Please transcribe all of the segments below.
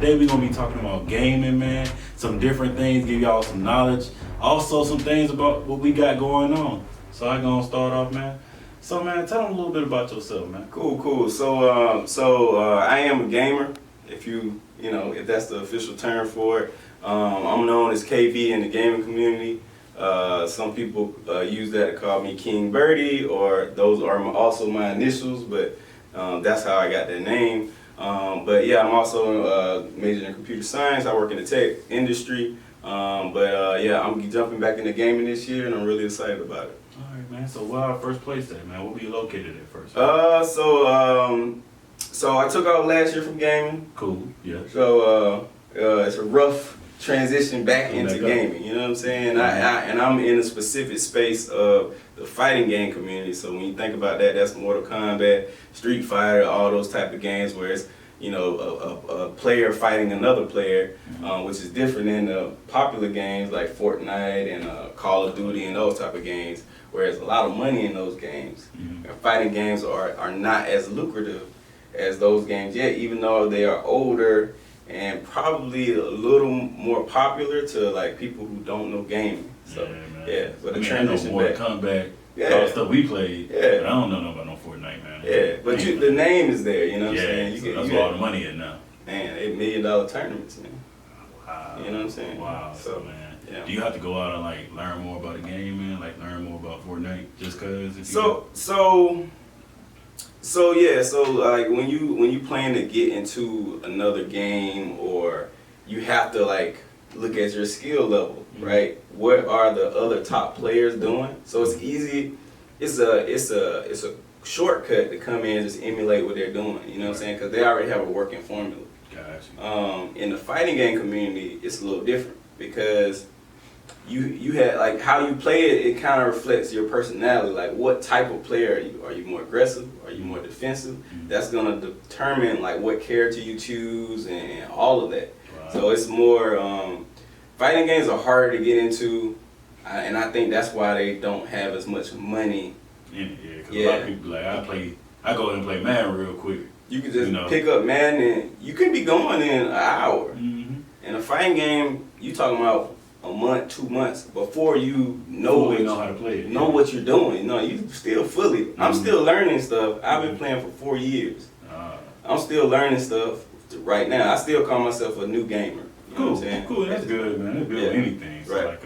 today we're gonna be talking about gaming, man. Some different things, give y'all some knowledge. Also some things about what we got going on. So I gonna start off, man. So man, tell them a little bit about yourself, man. Cool. So I am a gamer. If that's the official term for it. I'm known as KV in the gaming community. Some people use that to call me King Birdie, or those are also my initials, but that's how I got that name. But yeah, I'm also majored in computer science. I work in the tech industry. Yeah, I'm jumping back into gaming this year, and I'm really excited about it. All right, man. So where our first place at, man? Where were you located at first? So I took off last year from gaming. Cool. Yeah. So it's a rough transition back into gaming. You know what I'm saying? I'm in a specific space of the fighting game community. So when you think about that, that's Mortal Kombat, Street Fighter, all those type of games where it's a player fighting another player, which is different than the popular games like Fortnite and Call of Duty and those type of games, where there's a lot of money in those games. Fighting games are not as lucrative as those games yet, even though they are older and probably a little more popular to like people who don't know gaming. So but the transition Mortal Kombat, all the stuff we played. But I don't know nothing about no Fortnite, man. But the name is there. You know what I'm saying? That's where all the money is now. Man, $8 million tournaments, man. Wow. You know what I'm saying? Wow. So man. Yeah. Do you have to go out and like learn more about the game, man? Like learn more about Fortnite just cause? So like when you plan to get into another game, or you have to like look at your skill level, right? What are the other top players doing? So it's easy. It's a shortcut to come in and just emulate what they're doing. You know what I'm saying? Because they already have a working formula. Gotcha. In the fighting game community, it's a little different because you had like how you play it. It kind of reflects your personality. Like what type of player are you? Are you more aggressive? Are you more defensive? That's gonna determine like what character you choose and all of that. Wow. So it's more fighting games are harder to get into, and I think that's why they don't have as much money. Because a lot of people like I go and play Madden real quick. You can just pick up Madden and you can be going in an hour. In a fighting game, you talking about a month, 2 months before you know how to play it. Know what you're doing. No, you still fully. I'm still learning stuff. I've been playing for 4 years. I'm still learning stuff right now. I still call myself a new gamer. You know what I'm saying? Cool. That's good, man. That's good with anything. So right. Like,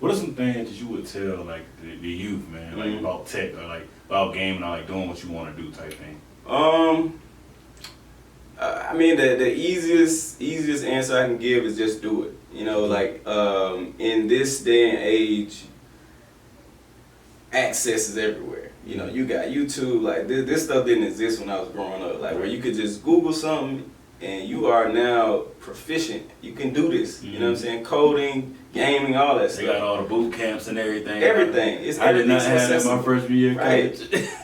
what are some things that you would tell like the youth, man, like about tech or like about gaming or like doing what you want to do type thing? I mean the easiest answer I can give is just do it. You know, like in this day and age, access is everywhere. You know, you got YouTube. Like this stuff didn't exist when I was growing up. Like where you could just Google something and you are now proficient. You can do this. You know what I'm saying? Coding, gaming, all that stuff. They got all the boot camps and everything. Everything. I did not have that my first year. Right.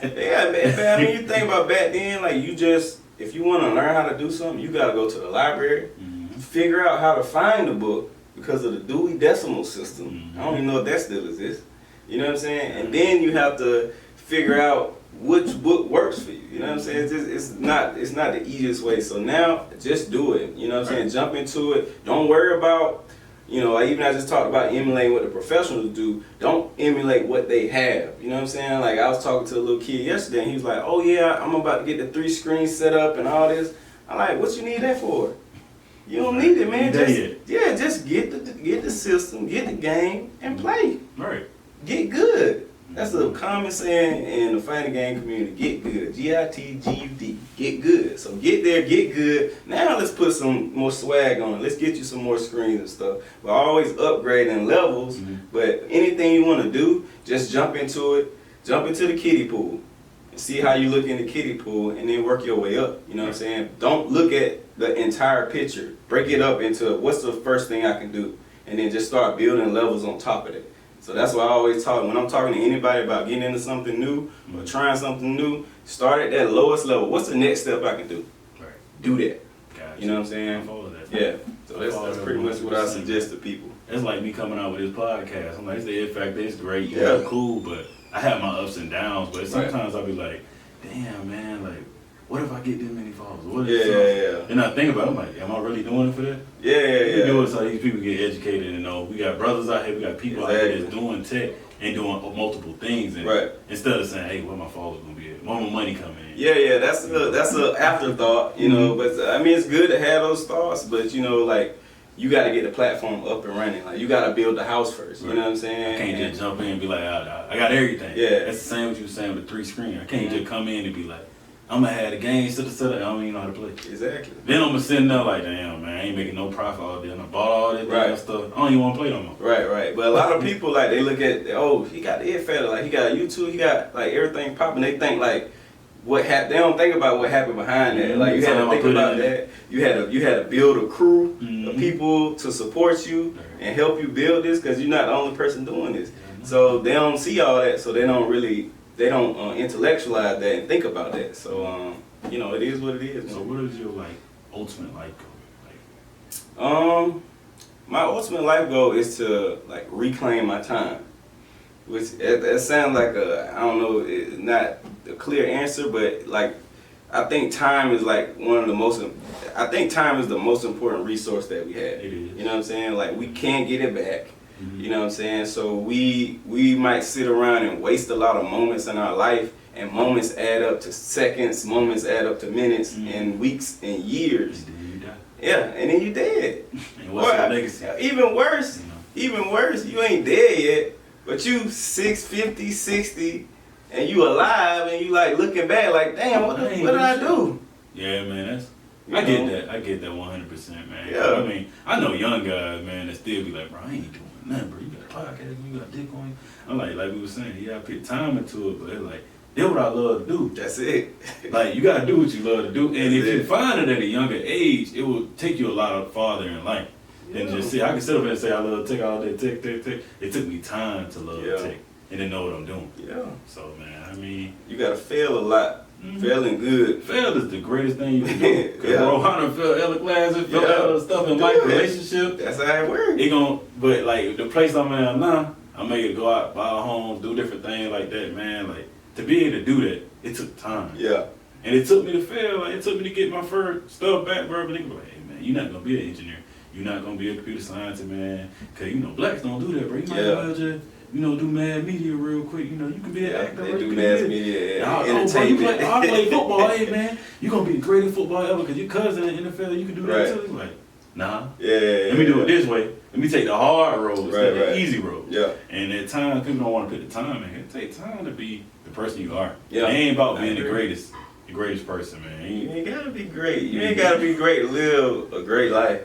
Yeah, man. I mean, you think about back then, like if you want to learn how to do something, you got to go to the library, figure out how to find the book because of the Dewey Decimal System. I don't even know if that still exists. You know what I'm saying? And then you have to figure out which book works for you. You know what I'm saying? It's not the easiest way. So now, just do it. You know what I'm saying? Jump into it. Don't worry about, I just talked about emulating what the professionals do. Don't emulate what they have. You know what I'm saying? Like I was talking to a little kid yesterday and he was like, oh yeah, I'm about to get the 3 screens set up and all this. I'm like, what you need that for? You don't need it, man. Just get the system, get the game, and play. Right. Get good. That's a common saying in the fighting game community. Get good. GITGUD. Get good. So get there, get good. Now let's put some more swag on it. Let's get you some more screens and stuff. We're always upgrading levels, but anything you want to do, just jump into it. Jump into the kiddie pool. And see how you look in the kiddie pool and then work your way up. You know what I'm saying? Don't look at the entire picture. Break it up into what's the first thing I can do. And then just start building levels on top of it. So that's why I always talk, when I'm talking to anybody about getting into something new or trying something new, start at that lowest level. What's the next step I can do? Right. Do that. Gotcha. You know what I'm saying? I follow that. Yeah. So that's pretty much what I suggest to people. It's like me coming out with this podcast. I'm like, it's the It Factor, it's great, it's cool, but I have my ups and downs. But sometimes I'll be like, damn, man, like, what if I get this many followers? What Yeah, if yeah. And I think about it, I'm like, am I really doing it for that? Yeah. We do it so these people get educated and know we got brothers out here, we got people out here that's doing tech and doing multiple things. And instead of saying, hey, where my followers gonna be at? Where my money coming in? Yeah, that's a afterthought, you know. But I mean, it's good to have those thoughts, but you know, like you got to get the platform up and running. Like you got to build the house first. You know what I'm saying? I can't just jump in and be like, I got everything. Yeah, that's the same what you were saying with 3 screen. I can't just come in and be like, I'm gonna have the game set up. I don't even know how to play. Exactly. Then I'm gonna sit there like, damn man, I ain't making no profit all day. I bought all this damn stuff. I don't even want to play no more. Right. But a lot of people like they look at, oh, he got the It Factor, like he got YouTube, he got like everything popping. They think like what happened. They don't think about what happened behind that. Like you had to think about that. You had to build a crew of people to support you and help you build this because you're not the only person doing this. So they don't see all that. So they don't intellectualize that and think about that. So you know, it is what it is. So what is your like ultimate life goal? Like, my ultimate life goal is to like reclaim my time. Which that sounds like I don't know, not a clear answer, but like I think time is like I think time is the most important resource that we have. It is. You know what I'm saying? Like we can't get it back. You know what I'm saying? So we might sit around and waste a lot of moments in our life, and moments add up to seconds, moments add up to minutes, and weeks and years. And then you die. Yeah, and then you dead. And what's your legacy? Even worse, you ain't dead yet, but you 50, 60, and you alive, and you like looking back like, damn, what did I do? Yeah, man, I get that 100%, man. Yeah. I mean, I know young guys, man, that still be like, bro, I ain't doing nothing, bro. You got a podcast, you got a dick on you. I'm like we were saying, you gotta put time into it, but it's like, that's what I love to do. That's it. Like, you gotta do what you love to do. And if it. you find it at a younger age, it will take you a lot farther in life than just see. I can sit up and say I love tech all day, tech. It took me time to love tech and to know what I'm doing. Yeah. So, man, I mean, you gotta fail a lot. Failing good. Fail is the greatest thing you can do. Because bro, I done failed other classes, failed other stuff in life, relationship. That's how it works. But like the place I'm at now, I'm able to go out, buy a home, do different things like that, man. Like to be able to do that, it took time. Yeah. And it took me to fail. Like it took me to get my first stuff back, bro. But they go like, hey man, you're not gonna be an engineer. You're not gonna be a computer scientist, man. Cause you know blacks don't do that, bro. You might as well just do mad media real quick. You know, you can be an actor. They do mass media, entertainment. I play football. Hey, man, you going to be the greatest football ever because your cousin in the NFL, you can do that too. He's like, nah. Let me do it this way. Let me take the hard road instead of the easy road. Yeah. And at times, people don't want to put the time in. It takes time to be the person you are. Yeah. It ain't about being the greatest person, man. You ain't got to be great. You ain't got to be great to live a great life.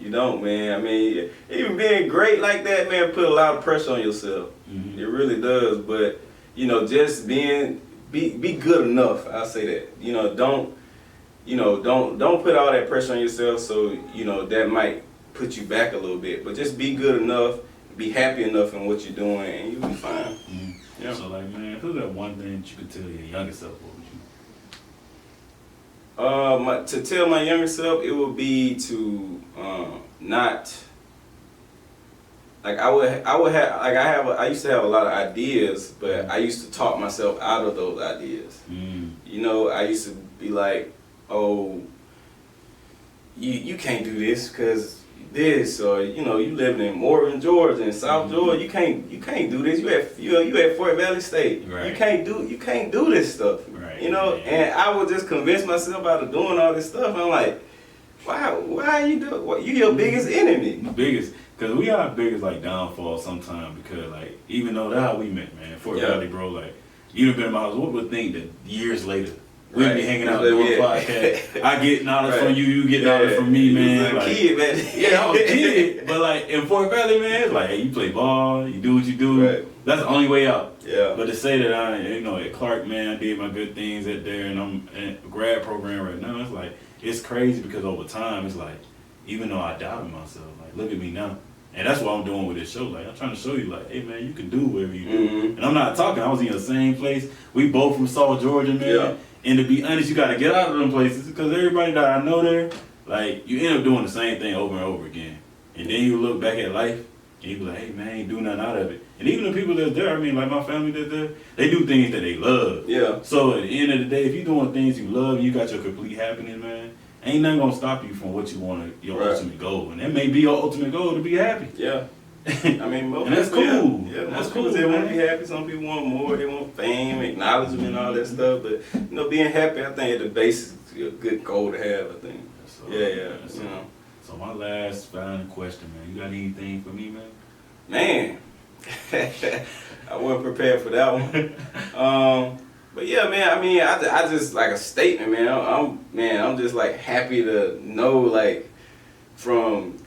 You don't, man. I mean, even being great like that, man, put a lot of pressure on yourself. It really does. But, you know, just be good enough. I'll say that. You know, don't put all that pressure on yourself. So, you know, that might put you back a little bit. But just be good enough, be happy enough in what you're doing, and you'll be fine. Yeah. So, like, man, if there's that one thing that you could tell your younger self, what would you? To tell my younger self, it would be to not like I used to have a lot of ideas, but I used to talk myself out of those ideas. You know, I used to be like, oh, you can't do this because this, or you know, you living in Morgan, Georgia, and South Georgia, you can't do this. You at Fort Valley State. Right. You can't do this stuff. Right. You know, and I would just convince myself out of doing all this stuff. I'm like, why you do what? You your biggest enemy. Biggest, cause we are biggest like downfall sometimes because like even though that's how we met, man, Fort Valley, bro. Like you'd have been in my house. What would think that years later we'd be hanging out doing a podcast? I get knowledge from you, you get knowledge from me, man. Like, kid, man. Yeah, I was a kid, but like in Fort Valley, man, it's like hey, you play ball, you do what you do. Right. That's the only way out. Yeah. But to say that at Clark, man, I did my good things at there, and I'm in a grad program right now. It's like it's crazy because over time, it's like even though I doubted myself, like look at me now. And that's what I'm doing with this show. Like, I'm trying to show you, like, hey, man, you can do whatever you do. And I'm not talking. I was in the same place. We both from South Georgia, man. Yeah. And to be honest, you got to get out of them places because everybody that I know there, like, you end up doing the same thing over and over again. And then you look back at life And you be like, hey man, I ain't do nothing out of it. And even the people that's there, I mean, like my family that's there, they do things that they love. Yeah. So at the end of the day, if you're doing things you love, you got your complete happiness, man. Ain't nothing gonna stop you from what you want, your ultimate goal, and that may be your ultimate goal to be happy. Yeah. I mean, most and that's people, cool. Yeah, that's most cool. People, they want to be happy. Some people want more. They want fame, acknowledgement, all that stuff. But you know, being happy, I think, is the basis, a good goal to have. I think. So, yeah. So, you know. So my last final question, man. You got anything for me, man? Man, I wasn't prepared for that one. But yeah, man. I mean, I just like a statement, man. I'm just like happy to know, like, from,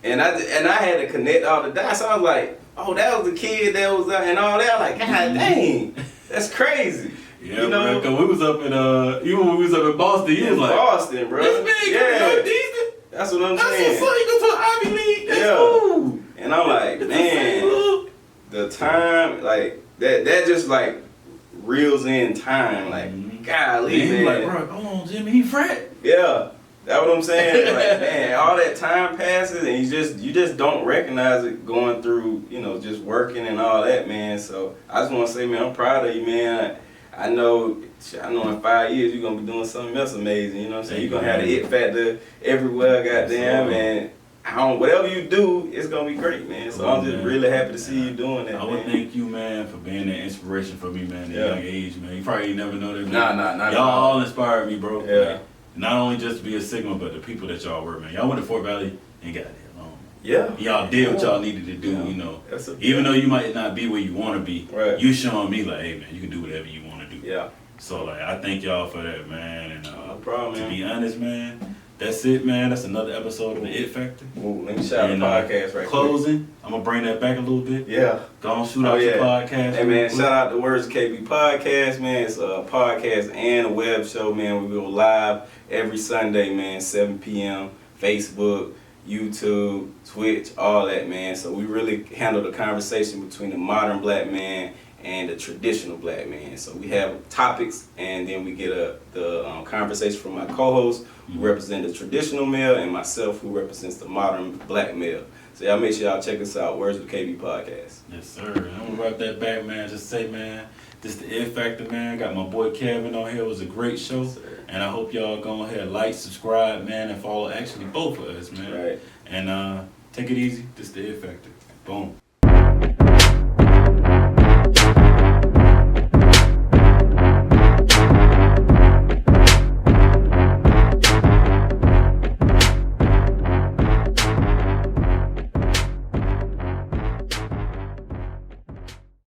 and I had to connect all the dots. So I was like, oh, that was the kid that was and all that. I'm like, God dang, that's crazy. Yeah, you know, bro, cause we was up in even when we was up in Boston, you was like Boston, bro. This big, yeah. decent. That's what I'm That's saying. That's what's up. You go to an Ivy League. That's cool. And I'm like, man, the time, like that just like reels in time, like golly, man. Like, bro, hold on, Jimmy, he frat. Yeah, that's what I'm saying. Like, man, all that time passes, and you just don't recognize it going through, you know, just working and all that, man. So I just want to say, man, I'm proud of you, man. I know in 5 years you're gonna be doing something else amazing. You know what I'm saying? You're gonna have the it factor everywhere, goddamn, and whatever you do, it's gonna be great, man. So I'm just really happy to see you doing that. I would thank you, man, for being that inspiration for me, man, at a young age, man. You probably never know that. Man. Nah. Y'all all inspired me, bro. Yeah. Like, not only just to be a Sigma, but the people that y'all were, man. Y'all went to Fort Valley and got there alone. Yeah. Y'all did what y'all needed to do, you know. Even though you might not be where you want to be, you showing me like, hey, man, you can do whatever you want to do. Yeah. So like, I thank y'all for that, man. And no problem, man. To be honest, man, that's it, man. That's another episode of the It Factor. Ooh, let me shout out the podcast right closing, I'm gonna bring that back a little bit. Yeah. Go on, shoot out your podcast. Hey, man, shout out the Words of KB podcast, man. It's a podcast and a web show, man. We go live every Sunday, man, 7 p.m. Facebook, YouTube, Twitch, all that, man. So we really handle the conversation between the modern black man and the traditional black man. So we have topics, and then we get the conversation from my co-host, who represent the traditional male, and myself, who represents the modern black male. So y'all make sure y'all check us out, Words with KB podcast. Yes, sir. I'm gonna wrap that back, man. Just say, man, this the It Factor, man. Got my boy Kevin on here. It was a great show. Yes, and I hope y'all go ahead, like, subscribe, man, and follow actually both of us, man. Right. And take it easy. This the It Factor. Boom.